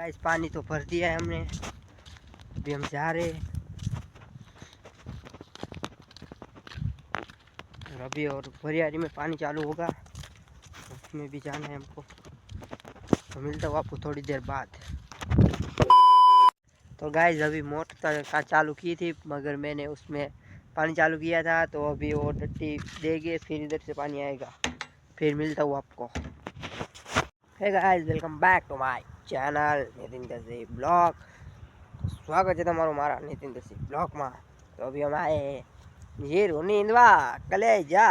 Guys पानी तो भर दिया है हमने, अभी हम जा रहे हैं और अभी और भरियारी में पानी चालू होगा, उसमें भी जाना है हमको। तो मिलता हूँ आपको थोड़ी देर बाद। तो गाइस अभी मोटर का चालू की थी, मगर मैंने उसमें पानी चालू किया था, तो अभी वो डट्टी देंगे, फिर इधर से पानी आएगा, फिर मिलता हूँ आपको। Hey guys, welcome back to my channel Nitin दसी ब्लॉग। स्वागत है તમારું મારા नितिन दसी ब्लॉग में। तो अभी हम आए जीरू नींदवा कलेजा।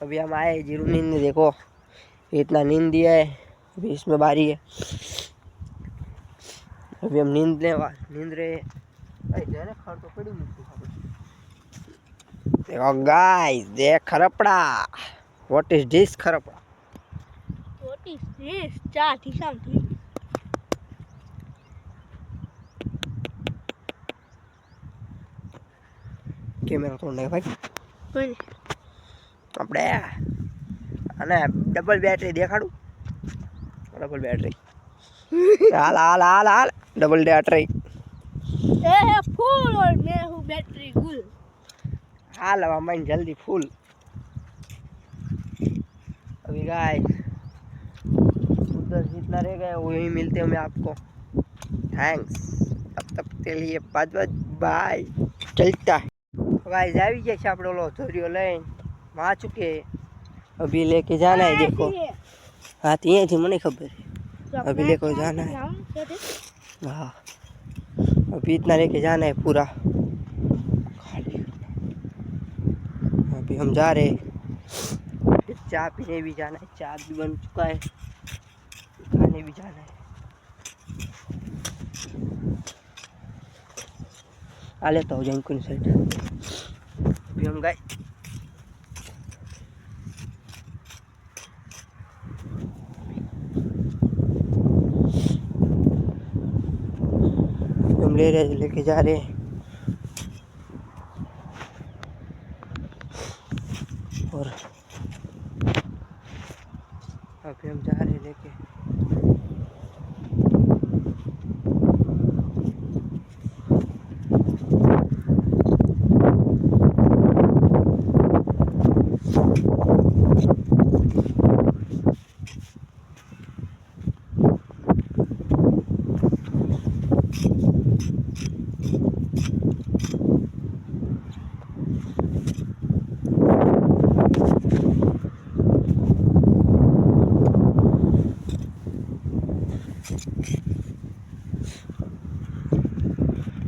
अभी हम आए जीरू नींद, देखो इतना नींद दिया है, अभी इसमें बारी है। अभी हम नींद रहे। खड़ तो पड़ी देखो गाइस, देख खरपड़ा। व्हाट इज दिस खरपड़ा? What is this? Chatty something. Camera તોડને ભાઈ Well, આપણે અને ડબલ બેટરી દેખાડું? ડબલ બેટરી હાલ હાલ હાલ હાલ ડબલ બેટરી full और मैं हूँ बैटरी फुल। हाल अब हमारी जल्दी फुल। अभी गाइस उधर जितना रह गए वही मिलते हैं मैं आपको। थैंक्स, तब के लिए बाय। चलता है गाइस, आ गया છે આપણે ઓલો ધોરિયો લઈને માં ચૂકે। अभी लेके जाना है, देखो हाथ ये थी मुझे खबर है। अभी लेके जाना है, हाँ अभी इतना लेके जाना है पूरा खाली। अभी हम जा रहे हैं, चाय पीने भी जाना है, चाय भी बन चुका है, खाने भी जाना है। आ लेता हूँ जंकुन साइड। अभी हम गए हम लेके जा रहे हैं और अभी हम जा रहे हैं लेके।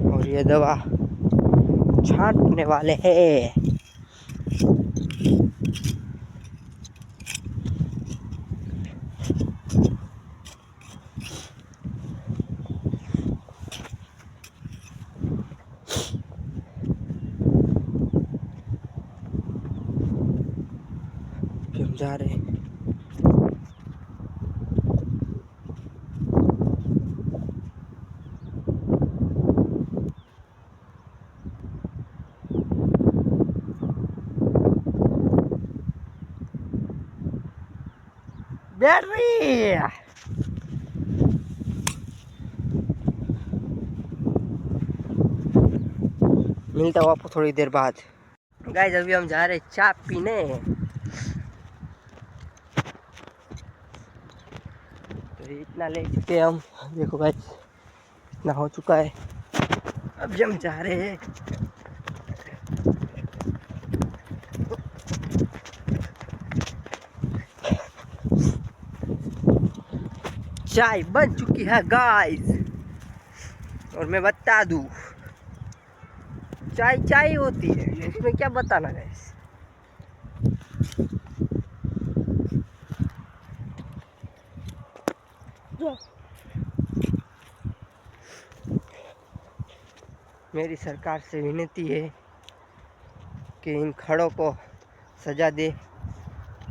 और ये दवा छांटने वाले हैं। हम जा रहे हैं। बैटरी मिलता हूँ आपको थोड़ी देर बाद। गाइस अभी हम जा रहे हैं चाय पीने। तो इतना ले चुके हम, देखो गाइस इतना हो चुका है। अभी हम जा रहे हैं। चाय बन चुकी है गाइस, और मैं बता दूं चाय चाय होती है, इसमें क्या बताना गाइस। मेरी सरकार से विनती है कि इन खड़ों को सजा दे,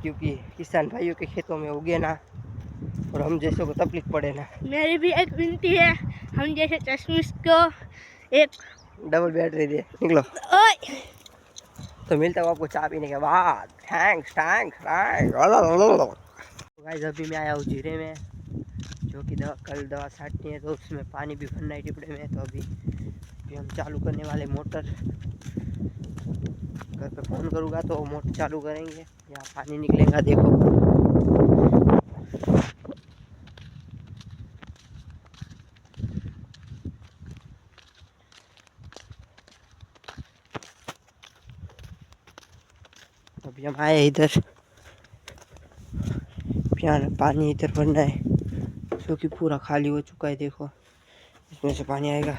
क्योंकि किसान भाइयों के खेतों में उगे ना, और हम जैसों को तकलीफ पड़े ना। मेरी भी एक विनती है, हम जैसे चश्मिश को एक डबल बैटरी दे। निकलो। तो मिलता हूँ आपको चाय पीने के बाद। Thanks thanks. गाइस अभी मैं आया हूँ जीरे में, जो कि कल दवा छाटनी है, तो उसमें पानी भी भरना है टिपड़े में। तो अभी हम चालू करने वाले मोटर। घर पे फ़ोन करूँगा तो मोटर चालू करेंगे। यहाँ पानी निकलेगा, देखो। अभी हम आए इधर, पानी इधर भरना है, जो कि पूरा खाली हो चुका है। देखो, इसमें से पानी आएगा।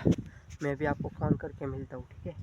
मैं भी आपको फ़ोन करके मिलता हूँ, ठीक है।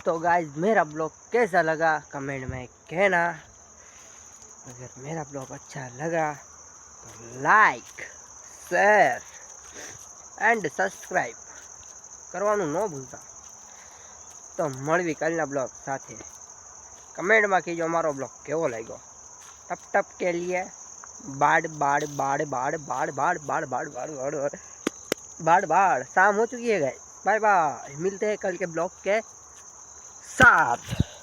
तो गाइज, मेरा ब्लॉग कैसा लगा कमेंट में कहना। अगर मेरा ब्लॉग अच्छा लगा तो लाइक, शेयर एंड सब्सक्राइब करवानुं न भूलता। तो मळवी कलना ब्लॉग साथे। कमेंट में कीजो मारो ब्लॉग केवो लाग्यो। टप टप के लिए बाड़ बाड़ बाड़ बाड़ बाड़ बाड़ बाड़ बाड़ बाड़ बाड़ बाड़ बाड़। शाम हो चुकी है गाइस। बाय बाय, मिलते हैं कल के ब्लॉग के साथ।